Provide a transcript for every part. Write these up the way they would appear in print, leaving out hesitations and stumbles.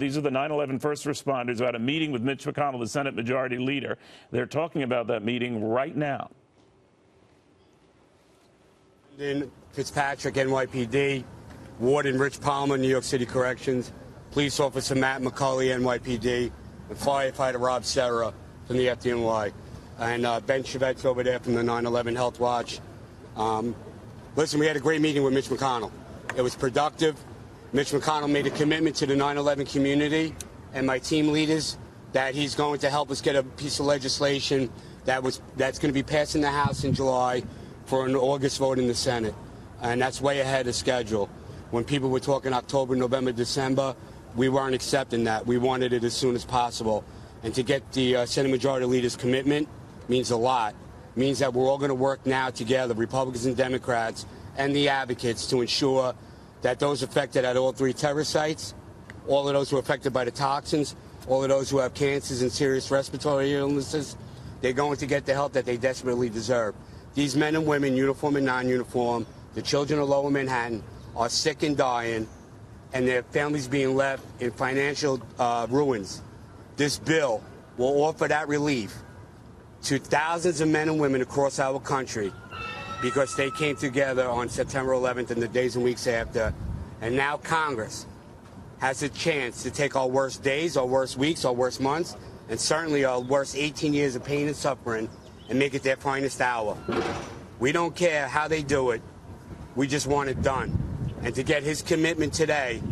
These are the 9/11 first responders who had a meeting with Mitch McConnell, the Senate Majority Leader. They're talking about that meeting right now. Fitzpatrick, NYPD, Warden Rich Palmer, New York City Corrections, Police Officer Matt McCulley, NYPD, and Firefighter Rob Serra from the FDNY, and Ben Chevette's over there from the 9/11 Health Watch. Listen, we had a great meeting with Mitch McConnell. It was productive. Mitch McConnell made a commitment to the 9/11 community and my team leaders that he's going to help us get a piece of legislation that's going to be passed in the House in July for an August vote in the Senate. And that's way ahead of schedule. When people were talking October, November, December, we weren't accepting that. We wanted it as soon as possible. And to get the Senate Majority Leader's commitment means a lot. It means that we're all going to work now together, Republicans and Democrats, and the advocates, to ensure that those affected at all three terror sites, all of those who are affected by the toxins, all of those who have cancers and serious respiratory illnesses, they're going to get the help that they desperately deserve. These men and women, uniform and non-uniform, the children of Lower Manhattan, are sick and dying, and their families being left in financial ruins. This bill will offer that relief to thousands of men and women across our country, because they came together on September 11th and the days and weeks after. And now Congress has a chance to take our worst days, our worst weeks, our worst months, and certainly our worst 18 years of pain and suffering, and make it their finest hour. We don't care how they do it. We just want it done. And to get his commitment today,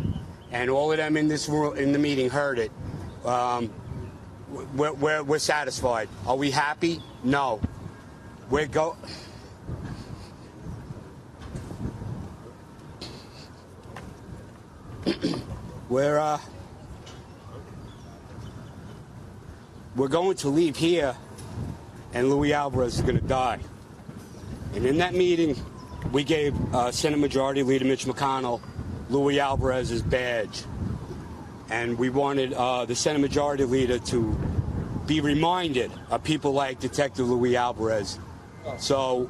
and all of them in this room, in the meeting heard it, we're satisfied. Are we happy? No. We're going to leave here, and Louie Alvarez is going to die. And in that meeting, we gave Senate Majority Leader Mitch McConnell Louie Alvarez's badge. And we wanted the Senate Majority Leader to be reminded of people like Detective Louie Alvarez. So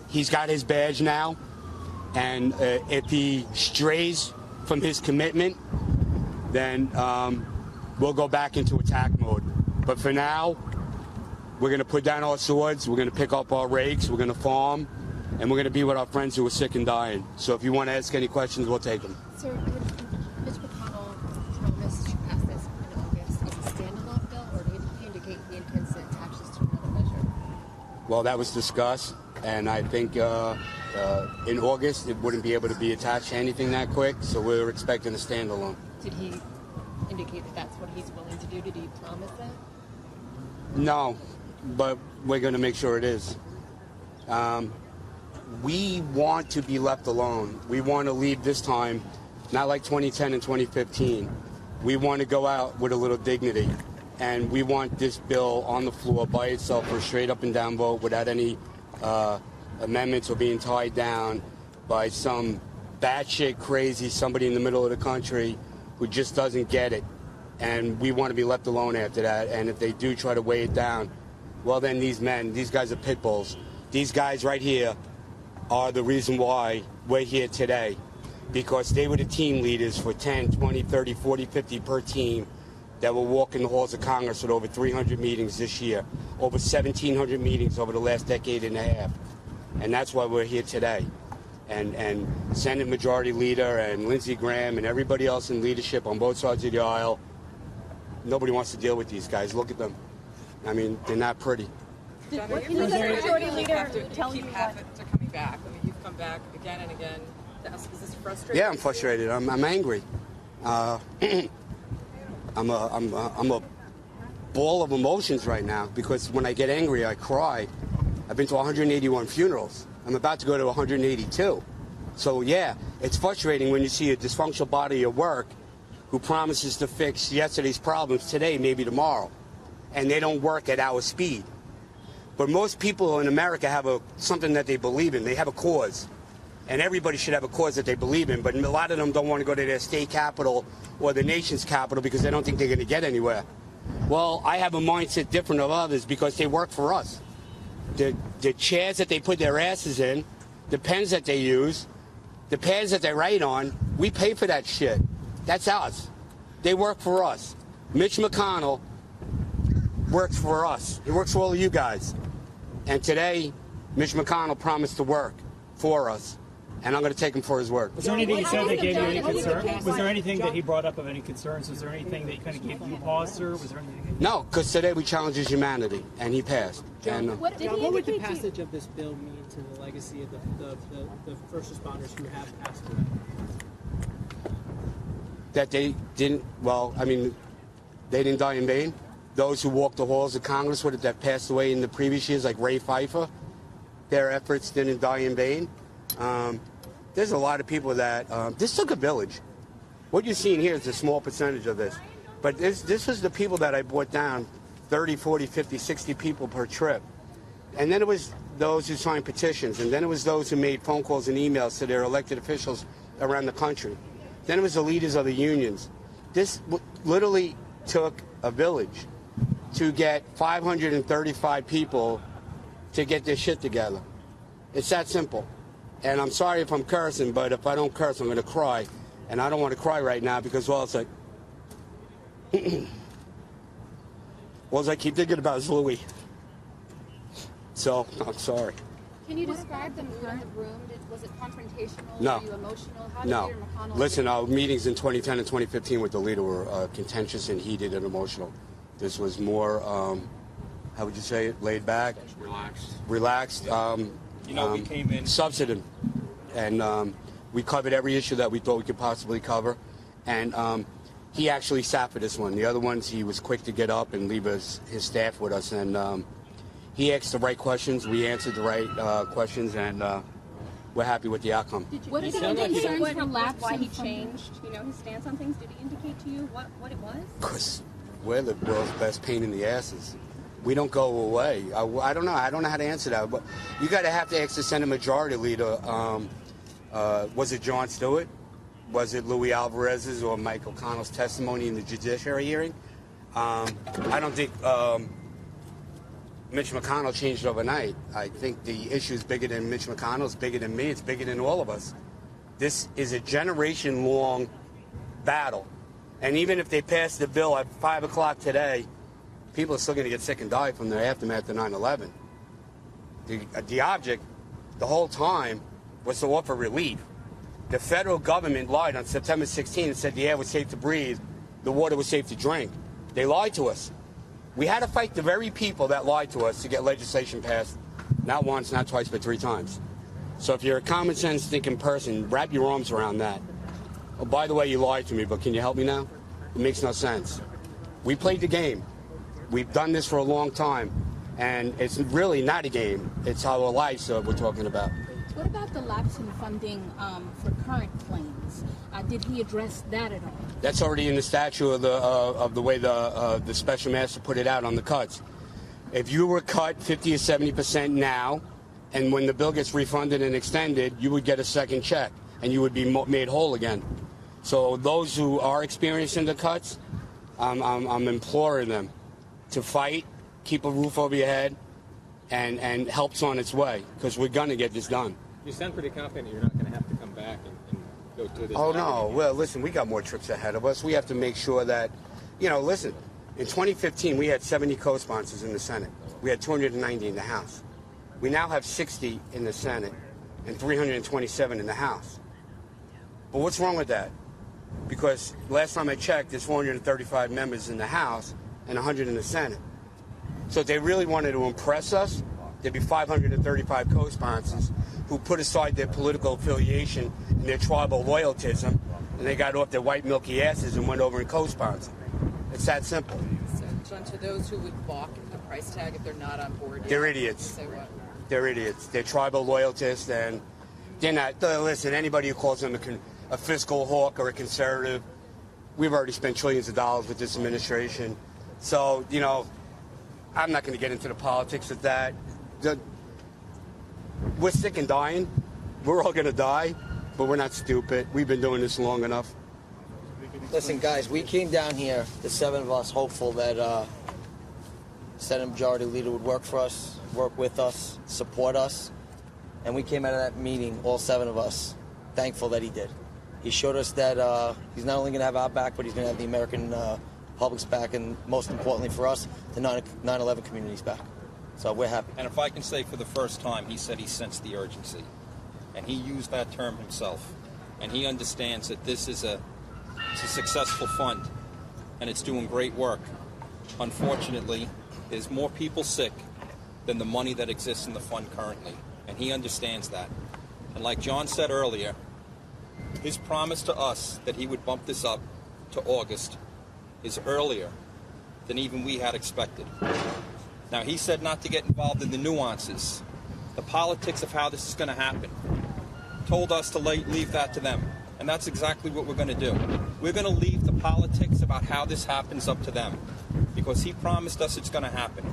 he's got his badge now, and if he strays from his commitment, then we'll go back into attack mode. But for now, we're going to put down our swords, we're going to pick up our rakes, we're going to farm, and we're going to be with our friends who are sick and dying. So if you want to ask any questions, we'll take them. Sir, Mitch McConnell promised to pass this in August as a standalone bill, or did he indicate he intends to attach this to another measure? Well, that was discussed, and I think in August it wouldn't be able to be attached to anything that quick, so we're expecting a standalone. Did he indicate that that's what he's willing to do? Did he promise that? No, but we're going to make sure it is. We want to be left alone. We want to leave this time, not like 2010 and 2015. We want to go out with a little dignity. And we want this bill on the floor by itself for a straight up and down vote without any amendments or being tied down by some batshit crazy somebody in the middle of the country who just doesn't get it. And we want to be left alone after that. And if they do try to weigh it down, well, then these guys are pit bulls. These guys right here are the reason why we're here today, because they were the team leaders for 10, 20, 30, 40, 50 per team that will walk in the halls of Congress with over 300 meetings this year, over 1,700 meetings over the last decade and a half. And that's why we're here today. And Senate Majority Leader and Lindsey Graham and everybody else in leadership on both sides of the aisle, nobody wants to deal with these guys. Look at them. I mean, they're not pretty. What can the Senate Majority Leader tell you to coming back? I mean, you've come back again and again. Is this frustrating? Yeah, I'm frustrated. I'm angry. I'm a ball of emotions right now, because when I get angry, I cry. I've been to 181 funerals. I'm about to go to 182. So, yeah, it's frustrating when you see a dysfunctional body of work who promises to fix yesterday's problems today, maybe tomorrow, and they don't work at our speed. But most people in America have something that they believe in. They have a cause. And everybody should have a cause that they believe in. But a lot of them don't want to go to their state capital or the nation's capital because they don't think they're going to get anywhere. Well, I have a mindset different of others because they work for us. The chairs that they put their asses in, the pens that they use, the pads that they write on, we pay for that shit. That's us. They work for us. Mitch McConnell works for us. He works for all of you guys. And today, Mitch McConnell promised to work for us. And I'm going to take him for his word. Was there anything he said that gave you any concern? Was there anything that he brought up of any concerns? Was there anything that kind of gave you pause, sir? Was there anything? No, because today we challenge his humanity, and he passed. And, What would the passage of this bill mean to the legacy of the first responders who have passed away? that they didn't, well, I mean, they didn't die in vain. Those who walked the halls of Congress with it that passed away in the previous years, like Ray Pfeiffer, their efforts didn't die in vain. There's a lot of people that, this took a village. What you're seeing here is a small percentage of this. But this was the people that I brought down, 30, 40, 50, 60 people per trip. And then it was those who signed petitions. And then it was those who made phone calls and emails to their elected officials around the country. Then it was the leaders of the unions. This literally took a village to get 535 people to get their shit together. It's that simple. And I'm sorry if I'm cursing, but if I don't curse, I'm going to cry. And I don't want to cry right now because, well, it's like, all I keep thinking about is Louie. So, I'm sorry. Can you describe the mood in the room? Was it confrontational? No. Were you emotional? How did No. Leader McConnell... Listen, our meetings in 2010 and 2015 with the leader were contentious and heated and emotional. This was more, how would you say it, laid back? Relaxed. We came in substantive. And we covered every issue that we thought we could possibly cover. And he actually sat for this one. The other ones, he was quick to get up and leave his staff with us. And he asked the right questions. We answered the right questions. And we're happy with the outcome. What did he concerns for lapse? Why he changed, his stance on things? Did he indicate to you what it was? Because we're the world's best pain in the asses. We don't go away. I don't know. I don't know how to answer that. But you got to have to ask the Senate Majority Leader. Was it Jon Stewart? Was it Louie Alvarez's or Mike O'Connell's testimony in the Judiciary hearing? I don't think Mitch McConnell changed overnight. I think the issue is bigger than Mitch McConnell. It's bigger than me. It's bigger than all of us. This is a generation-long battle. And even if they pass the bill at 5 o'clock today, people are still going to get sick and die from the aftermath of 9/11. The object, the whole time, was to offer relief. The federal government lied on September 16 and said the air was safe to breathe, the water was safe to drink. They lied to us. We had to fight the very people that lied to us to get legislation passed, not once, not twice, but 3 times. So if you're a common sense thinking person, wrap your arms around that. Oh, by the way, you lied to me, but can you help me now? It makes no sense. We played the game. We've done this for a long time, and it's really not a game. It's our lives we're talking about. What about the lapse in funding for current claims? Did he address that at all? That's already in the statute of the way the special master put it out on the cuts. If you were cut 50 or 70% now, and when the bill gets refunded and extended, you would get a second check, and you would be made whole again. So those who are experiencing the cuts, I'm imploring them to fight, keep a roof over your head, and help's on its way, because we're going to get this done. You sound pretty confident you're not going to have to come back and go through this. Oh, no. Well, listen, we got more trips ahead of us. We have to make sure that, listen, in 2015, we had 70 co-sponsors in the Senate. We had 290 in the House. We now have 60 in the Senate and 327 in the House. But what's wrong with that? Because last time I checked, there's 435 members in the House and 100 in the Senate. So if they really wanted to impress us, there'd be 535 co-sponsors who put aside their political affiliation and their tribal loyaltism, and they got off their white milky asses and went over and co-sponsored. It's that simple. So, John, to those who would balk at the price tag if they're not on board, They're idiots. Say what? They're idiots. They're tribal loyalists, and they're not. Listen, anybody who calls them a fiscal hawk or a conservative, we've already spent trillions of dollars with this administration. So, I'm not going to get into the politics of that. We're sick and dying. We're all going to die, but we're not stupid. We've been doing this long enough. Listen, guys, we came down here, the 7 of us, hopeful that Senate Majority Leader would work for us, work with us, support us. And we came out of that meeting, all 7 of us, thankful that he did. He showed us that he's not only going to have our back, but he's going to have the American public's back, and most importantly for us, the 9/11 community's back. So we're happy. And if I can say, for the first time, he said he sensed the urgency. And he used that term himself. And he understands that this is it's a successful fund, and it's doing great work. Unfortunately, there's more people sick than the money that exists in the fund currently. And he understands that. And like John said earlier, his promise to us that he would bump this up to August is earlier than even we had expected. Now, he said not to get involved in the nuances, the politics of how this is going to happen. Told us to leave that to them. And that's exactly what we're going to do. We're going to leave the politics about how this happens up to them, because he promised us it's going to happen.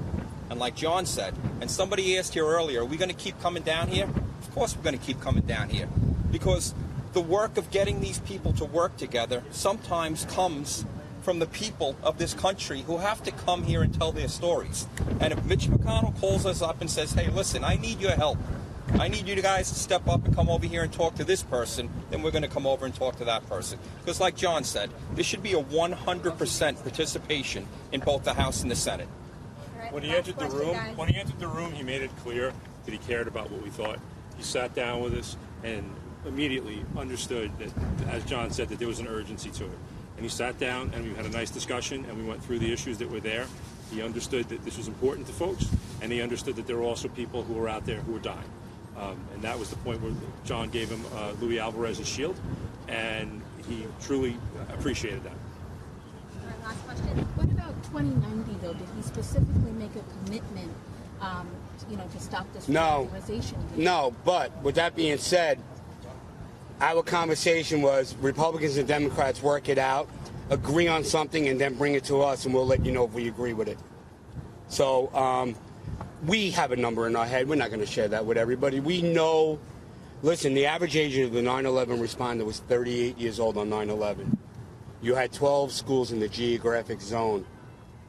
And like John said, and somebody asked here earlier, are we going to keep coming down here? Of course we're going to keep coming down here, because the work of getting these people to work together sometimes comes from the people of this country who have to come here and tell their stories. And if Mitch McConnell calls us up and says, hey, listen, I need your help, I need you guys to step up and come over here and talk to this person, then we're going to come over and talk to that person. Because like John said, there should be a 100% participation in both the House and the Senate. When he entered the room, he made it clear that he cared about what we thought. He sat down with us and immediately understood that, as John said, that there was an urgency to it. And he sat down and we had a nice discussion and we went through the issues that were there. He understood that this was important to folks, and he understood that there were also people who were out there who were dying. And that was the point where John gave him Louie Alvarez's shield, and he truly appreciated that. All right, last question. What about 2090, though? Did he specifically make a commitment, to stop this radicalization? No, but with that being said, our conversation was Republicans and Democrats work it out, agree on something, and then bring it to us, and we'll let you know if we agree with it. So we have a number in our head. We're not going to share that with everybody. We know, listen, the average age of the 9/11 responder was 38 years old on 9/11. You had 12 schools in the geographic zone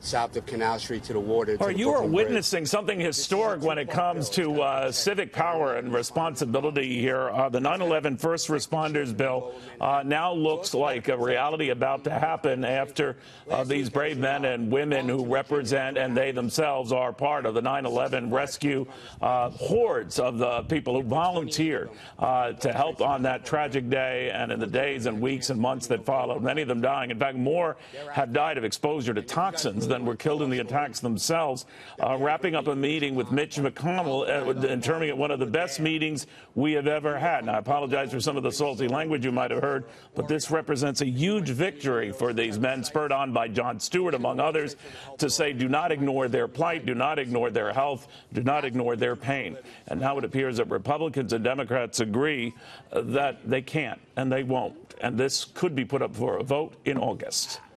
south of Canal Street to the water. You are witnessing something historic when it comes to civic power and responsibility here. The 9/11 First Responders Bill now looks like a reality about to happen after these brave men and women who represent, and they themselves are part of the 9/11 rescue hordes of the people who volunteered to help on that tragic day and in the days and weeks and months that followed, many of them dying. In fact, more have died of exposure to toxins than were killed in the attacks themselves. Wrapping up a meeting with Mitch McConnell and terming it one of the best meetings we have ever had. And I apologize for some of the salty language you might have heard, but this represents a huge victory for these men, spurred on by Jon Stewart, among others, to say do not ignore their plight, do not ignore their health, do not ignore their pain. And now it appears that Republicans and Democrats agree that they can't and they won't. And this could be put up for a vote in August.